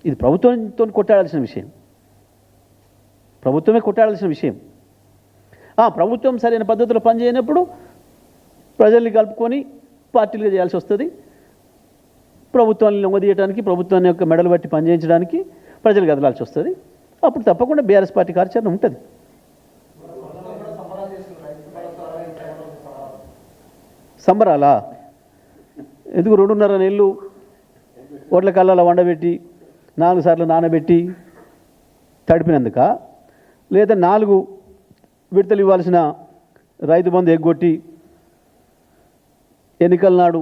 ఇది ప్రభుత్వంతో కొట్టాడాల్సిన విషయం, ప్రభుత్వమే కొట్టాడాల్సిన విషయం. ప్రభుత్వం సరైన పద్ధతిలో పనిచేయనప్పుడు ప్రజల్ని కలుపుకొని పార్టీలుగా చేయాల్సి వస్తుంది. ప్రభుత్వాన్ని లొంగదీయడానికి, ప్రభుత్వాన్ని యొక్క మెడలు బట్టి పనిచేయించడానికి ప్రజలు కదలాల్సి వస్తుంది. అప్పుడు తప్పకుండా బీఆర్ఎస్ పార్టీ కార్యాచరణ ఉంటుంది. సంబరాలా? ఎందుకు 2.5 నెలలు ఓట్ల కల్లాల వండబెట్టి 4 సార్లు నానబెట్టి తడిపినందుక, లేదా 4 విడతలు ఇవ్వాల్సిన రైతు బంధు ఎగ్గొట్టి ఎన్నికల నాడు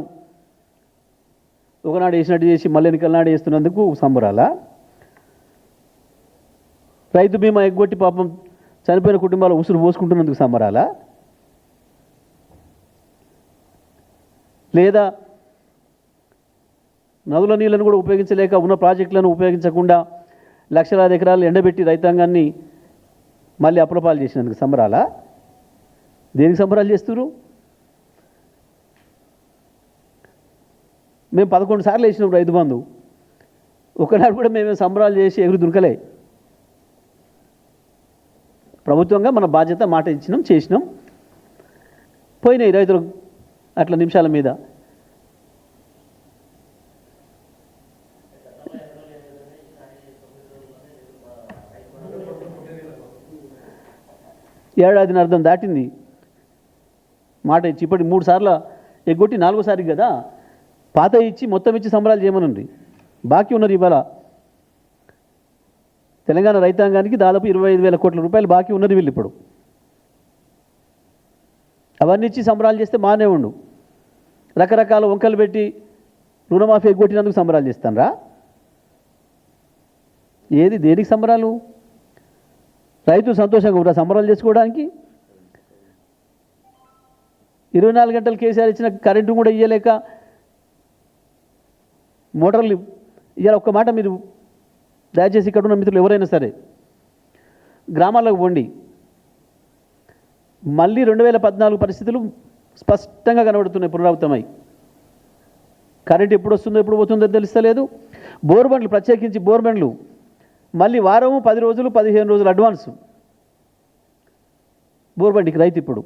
ఒకనాడు వేసినట్టు చేసి మళ్ళీ ఎన్నికల నాడు వేస్తున్నందుకు సంబరాలా? రైతు బీమా ఎగ్గొట్టి పాపం చనిపోయిన కుటుంబాలు ఉసురు పోసుకుంటున్నందుకు సంబరాలా? లేదా నదుల నీళ్లను కూడా ఉపయోగించలేక ఉన్న ప్రాజెక్టులను ఉపయోగించకుండా లక్షలాది ఎకరాలు ఎండబెట్టి రైతాంగాన్ని మళ్ళీ అప్పులపాలు చేసినందుకు సంబరాలా? దేనికి సంబరాలు చేస్తున్నారు? మేము 11 సార్లు వేసినాం రైతు బంధు, ఒకనాడు కూడా మేము సంబరాలు చేసి ఎగురు దునకలే. ప్రభుత్వంగా మన బాధ్యత మాట ఇచ్చినాం, చేసినాం, పోయినాయి రైతులు అట్లా నిమిషాల మీద. ఏడాదిని అర్థం దాటింది మాట ఇచ్చి, ఇప్పటికి 3 సార్లు ఎగ్గొట్టి 4వ సారికి కదా. పాత ఇచ్చి మొత్తం ఇచ్చి సంబరాలు చేయమనండి. బాకీ ఉన్నది ఇవాళ తెలంగాణ రైతాంగానికి దాదాపు 25,000 కోట్ల రూపాయలు బాకీ ఉన్నది వీళ్ళు. ఇప్పుడు అవన్నీ ఇచ్చి సంబరాలు చేస్తే మానే ఉండు. రకరకాల వంకలు పెట్టి రుణమాఫీ ఎగ్గొట్టినందుకు సంబరాలు చేస్తానరా? ఏది దేనికి సంబరాలు? రైతు సంతోషంగా ఉంటా సంబరాలు చేసుకోవడానికి? 24 గంటలు కేసీఆర్ ఇచ్చిన కరెంటు కూడా ఇవ్వలేక మోటార్లు ఇవాళ ఒక్క మాట మీరు దయచేసి ఇక్కడ ఉన్న మిత్రులు ఎవరైనా సరే గ్రామాలకు పోండి, మళ్ళీ 2014 పరిస్థితులు స్పష్టంగా కనబడుతున్నాయి, పునరావృతమై. కరెంట్ ఎప్పుడు వస్తుందో ఎప్పుడు పోతుందో తెలుస్తలేదు. బోర్బండ్లు, ప్రత్యేకించి బోర్బండ్లు మళ్ళీ వారము 10 రోజులు 15 రోజులు అడ్వాన్స్ బోర్బండికి రైతు. ఇప్పుడు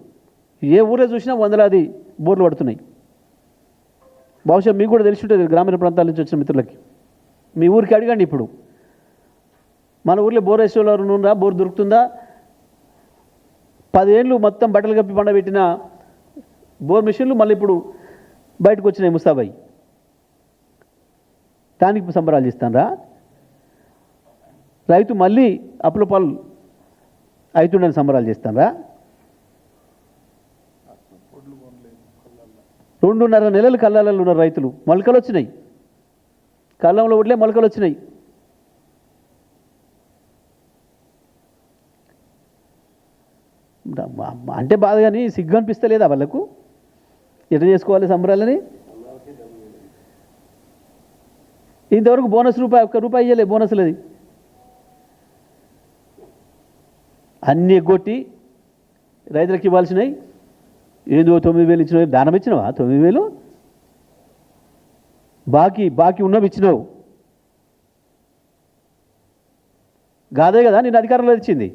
ఏ ఊరే చూసినా వందలాది బోర్లు పడుతున్నాయి. బహుశా మీకు కూడా తెలిసి ఉంటుంది గ్రామీణ ప్రాంతాల నుంచి వచ్చిన మిత్రులకి. మీ ఊరికి అడగండి, ఇప్పుడు మన ఊర్లో బోర్ వేసేవాళ్ళు నూనె బోర్ దొరుకుతుందా? 10 ఏళ్ళు మొత్తం బట్టలు కప్పి పండబెట్టిన బోర్ మిషన్లు మళ్ళీ ఇప్పుడు బయటకు వచ్చినాయి ముస్తాబాయి. దానికి సంబరాలు చేస్తానరా? రైతు మళ్ళీ అప్పుల పాలు అవుతుండని సంబరాలు చేస్తానరా? 2.5 నెలలు కళ్ళాలలో ఉన్న రైతులు మొలకలు వచ్చినాయి, కళ్ళంలో వడ్లే మొలకలు వచ్చినాయి. అంటే బాధ, కానీ సిగ్గు అనిపిస్తలేదా వాళ్ళకు? ఎట్లా చేసుకోవాలి సంబరాలని? ఇంతవరకు బోనస్ ₹1 ఇయ్యలే, బోనస్లది అన్నీ ఎగ్గొట్టి రైతులకు ఇవ్వాల్సినవి ఏదో 9,000 ఇచ్చినావు, దానం ఇచ్చినావా? 9,000 బాకీ ఉన్నవి ఇచ్చినావు కాదే కదా నేను అధికారంలో ఇచ్చింది.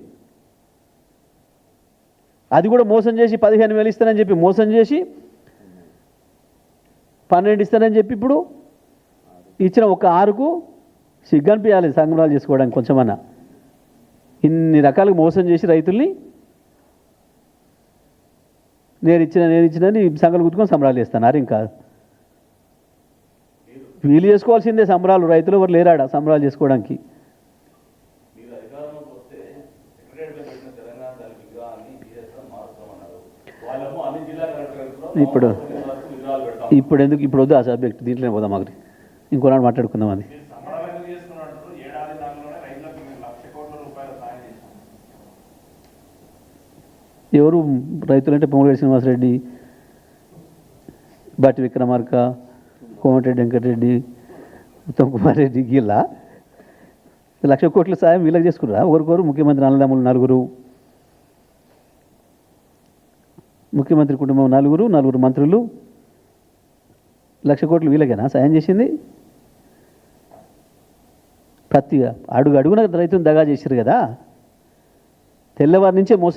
అది కూడా మోసం చేసి 15,000 ఇస్తానని చెప్పి మోసం చేసి 12 ఇస్తానని చెప్పి ఇప్పుడు ఇచ్చిన ఒక 6కు సిగ్గనిపించాలి సంబరాలు చేసుకోవడానికి కొంచెమన్నా. ఇన్ని రకాలుగా మోసం చేసి రైతుల్ని నేను ఇచ్చినని సంగలు గుర్తుకొని సంబరాలు చేస్తున్నారు. ఇంకా వీళ్ళు చేసుకోవాల్సిందే సంబరాలు, రైతులు ఎవరు లేరాడా సంబరాలు చేసుకోవడానికి. ఇప్పుడు ఎందుకు ఇప్పుడు వద్దు ఆ సబ్జెక్ట్, దీంట్లోనే పోదాం. మాకు ఇంకోనాడు మాట్లాడుకుందాం. అది ఎవరు రైతులంటే పొంగులేటి శ్రీనివాసరెడ్డి, బట్టి విక్రమార్క, కోమటిరెడ్డి వెంకటరెడ్డి, ఉత్తమ్ కుమార్ రెడ్డి, గీళ్ళ 1,00,000 కోట్ల సాయం వీళ్ళకి చేసుకున్నారా? ఒకరికొరు ముఖ్యమంత్రి అన్నదమ్ములు 4, ముఖ్యమంత్రి కుటుంబం 4 మంత్రులు, 1,00,000 కోట్లు వీళ్ళకేనా సాయం చేసింది? ప్రతి అడుగు అడుగున రైతును దగా చేశారు కదా, తెల్లవారి నుంచే మోసం